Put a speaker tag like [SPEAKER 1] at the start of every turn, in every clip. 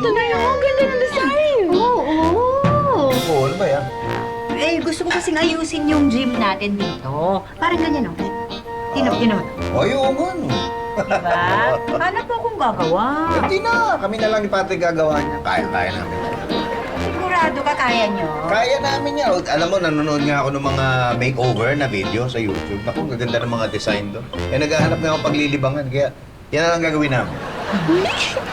[SPEAKER 1] Ito na yung ganda ng design.
[SPEAKER 2] Oo, ano ba yan?
[SPEAKER 3] Eh, gusto ko kasing ayusin yung gym natin dito. Parang ganyan, oh. Tino.
[SPEAKER 2] Ay, oo nga, no.
[SPEAKER 3] Diba? Paano po akong gagawa?
[SPEAKER 2] Hindi na. Kami na lang ni Patrick gagawa niya. Kaya namin.
[SPEAKER 3] Sigurado ka kaya nyo?
[SPEAKER 2] Kaya namin yan. Alam mo, nanonood nga ako ng mga makeover na video sa YouTube. Naku, gaganda ng mga design doon. Eh, naghahanap na ako paglilibangan. Kaya, yan na lang gagawin namin.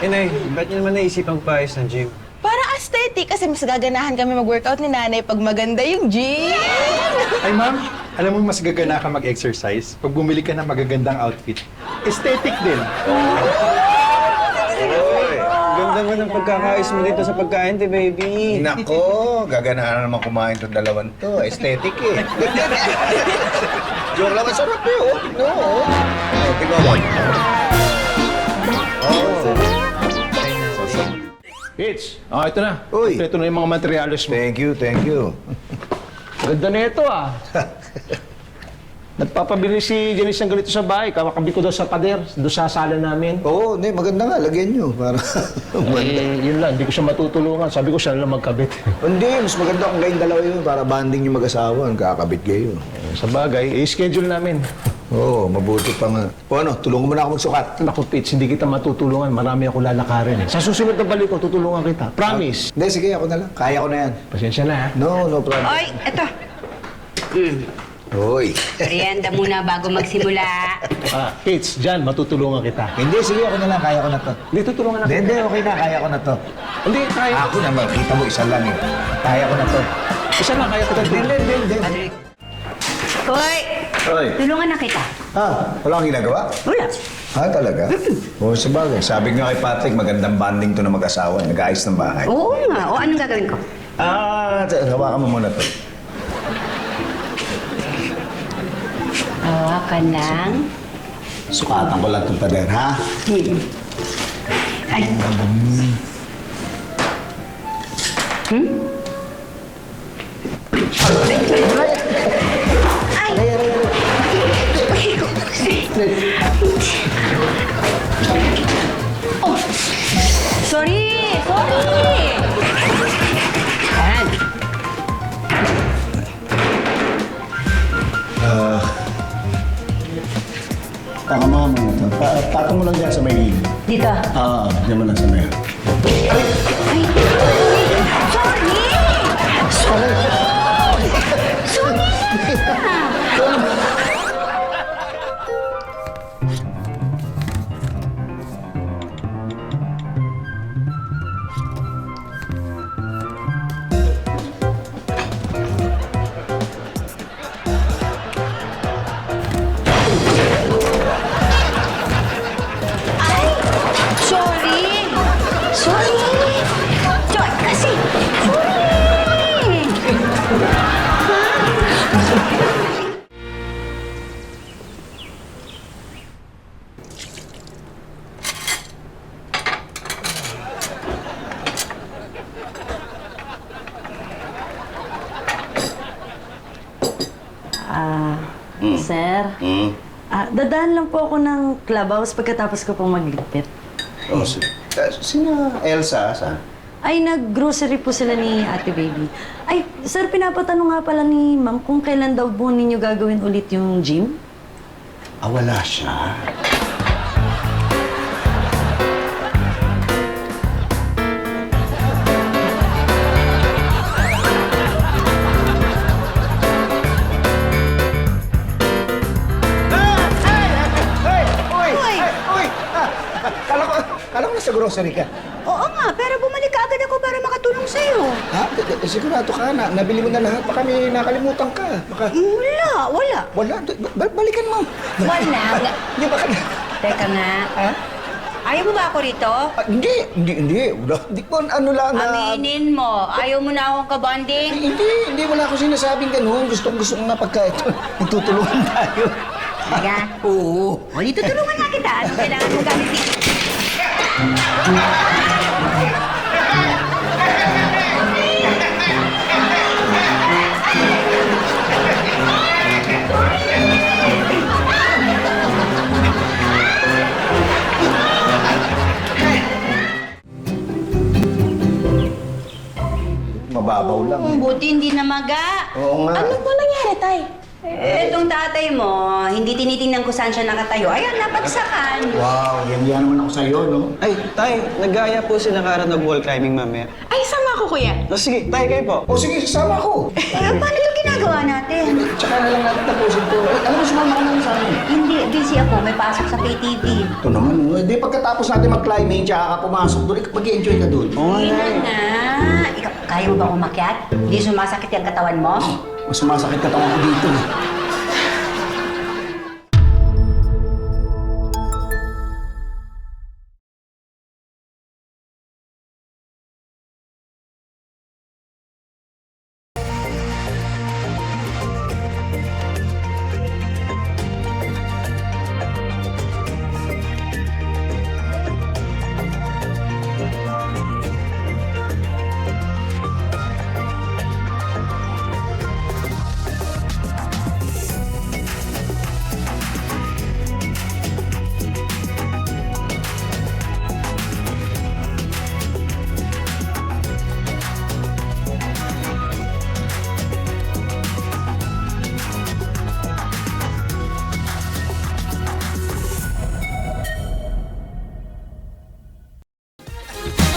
[SPEAKER 4] Nay, ba't niyo naman naisipang paayos ng gym?
[SPEAKER 1] Para aesthetic kasi mas gaganahan kami mag-workout ni nanay pag maganda yung gym.
[SPEAKER 5] Ay, ma'am, alam mo mas gagana ka mag-exercise pag bumili ka ng magagandang outfit. Aesthetic din.
[SPEAKER 4] Ganda mo ng pagkakayos mo dito sa pagkain, te, baby.
[SPEAKER 2] Nako, gaganahan na naman kumain itong dalawan to. Aesthetic eh. Joke lang, masarap eh. Oh. Tignan mo. Oh, tignan mo.
[SPEAKER 6] Hitch, ito na.
[SPEAKER 2] Uy.
[SPEAKER 6] Ito na yung mga materialis mo.
[SPEAKER 2] Thank you.
[SPEAKER 6] Ganda na ito, Nagpapabili si Janice ng ganito sa bahay. Kakabit ko daw sa pader, doon sa sala namin.
[SPEAKER 2] Oo, maganda nga. Lagyan nyo. Para
[SPEAKER 6] Yun lang, hindi ko siya matutulungan. Sabi ko siya lang magkabit.
[SPEAKER 2] Hindi, mas maganda kung kayong dalawa yun para banding yung mag-asawa. Kakabit kayo.
[SPEAKER 6] Sa bagay, i-schedule namin.
[SPEAKER 2] Oo, mabuti pa nga. O ano, tulungan mo na ako magsukat.
[SPEAKER 6] Naku, Pitch, hindi kita matutulungan. Marami ako lalakarin. Sa susunod na balik ko, tutulungan kita. Promise.
[SPEAKER 2] Hindi, sige, ako na lang. Kaya ko na yan.
[SPEAKER 6] Pasensya na, ha?
[SPEAKER 2] No problem.
[SPEAKER 3] Oy, eto.
[SPEAKER 2] Hoy.
[SPEAKER 3] Merienda muna bago magsimula.
[SPEAKER 6] Pitch, dyan, matutulungan kita.
[SPEAKER 2] Hindi, sige, ako na lang. Kaya ko na to.
[SPEAKER 6] Hindi, tutulungan na kita.
[SPEAKER 2] Hindi, okay na. Kaya ko na to.
[SPEAKER 6] Hindi, kaya.
[SPEAKER 2] Ako naman, kita mo, isa lang eh. Kaya ko na to.
[SPEAKER 6] Isa lang, kaya kita.
[SPEAKER 2] Hindi.
[SPEAKER 3] Hoy,
[SPEAKER 2] Hoy.
[SPEAKER 3] tulungan na kita.
[SPEAKER 2] Wala kang ginagawa?
[SPEAKER 3] Wala.
[SPEAKER 2] Talaga? Oo, sabagay. Sabi nga kay Patrick, magandang banding to na mag-asawa. Nag-aayos ng bahay.
[SPEAKER 3] Oo nga. O, anong gagawin ko?
[SPEAKER 2] Hawakan mo muna to.
[SPEAKER 3] Hawakan lang.
[SPEAKER 2] Sukatan ko lang itong pader, ha?
[SPEAKER 3] Ay. Oh! Sorry! Yan.
[SPEAKER 2] Pakama mo na to. Patong mo lang dyan sa may gilid.
[SPEAKER 3] Dito.
[SPEAKER 2] Dyan mo lang sa may.
[SPEAKER 3] Ay! Sorry! Joy, kasi! Sorry!
[SPEAKER 7] Sir, dadaan lang po ako ng clubhouse pagkatapos ko pong magligpit.
[SPEAKER 2] Oh, sina Elsa, saan?
[SPEAKER 7] Ay, nag-grocery po sila ni Ate Baby. Ay, sir, pinapatanong nga pala ni Ma'am kung kailan daw po ninyo gagawin ulit yung gym?
[SPEAKER 2] Wala siya. Kala ko nasa grocery ka.
[SPEAKER 3] Oo nga, pero bumalik ka agad ako para makatulong sa'yo.
[SPEAKER 2] Ha? Sigurado ka na. Nabili mo na lahat. Baka may nakalimutan ka. Baka...
[SPEAKER 3] Wala.
[SPEAKER 2] Wala. Balikan mo.
[SPEAKER 3] Wala.
[SPEAKER 2] Hindi ba ka na?
[SPEAKER 3] Teka nga.
[SPEAKER 2] Ha?
[SPEAKER 3] Ayaw mo ba ako rito?
[SPEAKER 2] Hindi. Wala. Hindi ko ano lang na...
[SPEAKER 3] Aminin mo. Ayaw mo na akong kabanding?
[SPEAKER 2] Hindi. Wala ako sinasabing ganun. Gusto ko nga pagka ito. Nagtutulungan tayo.
[SPEAKER 3] Talaga?
[SPEAKER 2] Oo.
[SPEAKER 3] O, dito tulungan nga kita. Ano kailangan mo gamit dito?
[SPEAKER 2] mababaw lang.
[SPEAKER 3] Buti hindi namaga.
[SPEAKER 2] Oo nga.
[SPEAKER 1] Ano po nangyari, Tay?
[SPEAKER 3] Etong tatay mo, hindi tinitingnan ko saan siya nakatayo. Ayan, napagsakan.
[SPEAKER 2] Wow, yan naman ako sa'yo, no?
[SPEAKER 4] Ay, tay, nag-aya po si Nakara ng wall climbing mamaya.
[SPEAKER 1] Ay, sama ko, kuya.
[SPEAKER 4] O sige, tay kayo po.
[SPEAKER 2] O sige, sasama ko.
[SPEAKER 3] Paano itong ginagawa natin?
[SPEAKER 2] Tsaka na lang natin tapusin to. Alam mo, sumama ka na sa amin.
[SPEAKER 3] Hindi, busy ako. May pasok sa KTV.
[SPEAKER 2] Ito naman, di pagkatapos natin mag-climbing, tsaka ka pumasok doon, mag-enjoy ka doon.
[SPEAKER 3] Hindi na. Ikaw, kaya mo ba umakyat? Hindi sumasakit yung katawan mo?
[SPEAKER 2] Mas sumasakit katawan ko dito.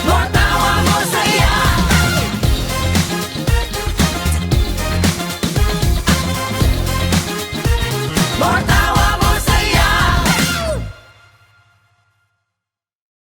[SPEAKER 8] More